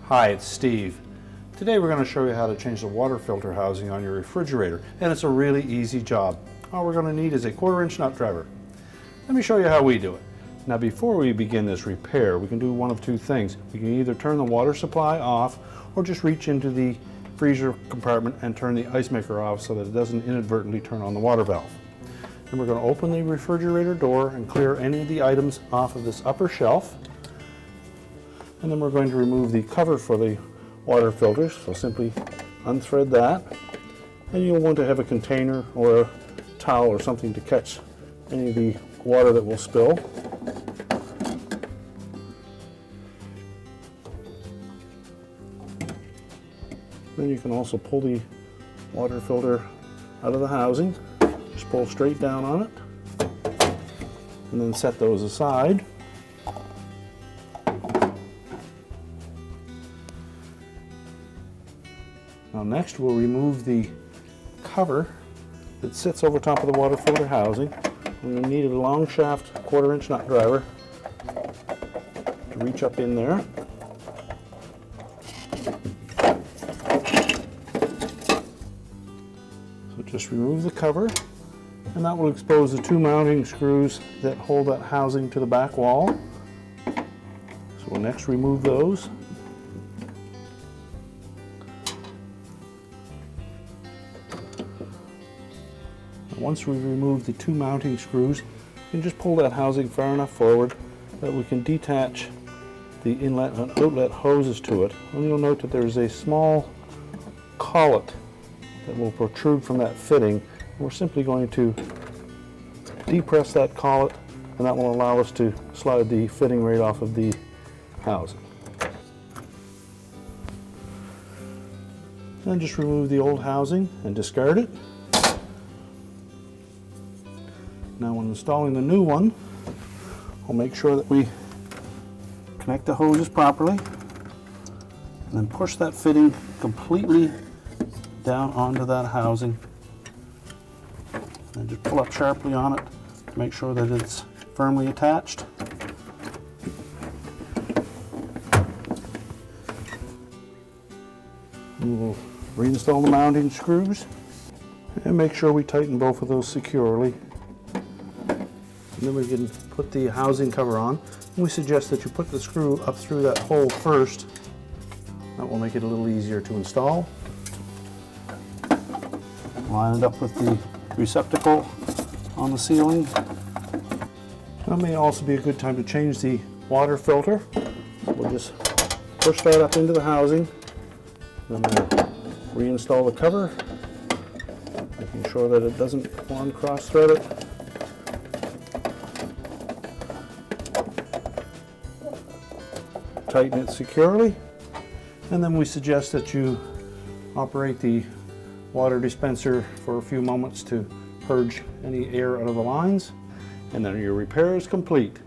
Hi, it's Steve. Today we're going to show you how to change the water filter housing on your refrigerator, and it's a really easy job. All we're going to need is a 1/4-inch nut driver. Let me show you how we do it. Now before we begin this repair, we can do one of two things. We can either turn the water supply off or just reach into the freezer compartment and turn the ice maker off so that it doesn't inadvertently turn on the water valve. And we're going to open the refrigerator door and clear any of the items off of this upper shelf. And then we're going to remove the cover for the water filters. So simply unthread that. And you'll want to have a container or a towel or something to catch any of the water that will spill. Then you can also pull the water filter out of the housing. Just pull straight down on it. And then set those aside. Now next we'll remove the cover that sits over top of the water filter housing. We're going to need a long shaft 1/4-inch nut driver to reach up in there. So just remove the cover, and that will expose the 2 mounting screws that hold that housing to the back wall. So we'll next remove those. Once we've removed the 2 mounting screws, you can just pull that housing far enough forward that we can detach the inlet and outlet hoses to it. And you'll note that there's a small collet that will protrude from that fitting. We're simply going to depress that collet, and that will allow us to slide the fitting right off of the housing. Then just remove the old housing and discard it. Now when installing the new one, we'll make sure that we connect the hoses properly and then push that fitting completely down onto that housing. And just pull up sharply on it to make sure that it's firmly attached. And we'll reinstall the mounting screws and make sure we tighten both of those securely. And then we can put the housing cover on. We suggest that you put the screw up through that hole first. That will make it a little easier to install. Line it up with the receptacle on the ceiling. That may also be a good time to change the water filter. We'll just push that up into the housing. Then we'll reinstall the cover, making sure that it doesn't cross-thread it. Tighten it securely, and then we suggest that you operate the water dispenser for a few moments to purge any air out of the lines, and then your repair is complete.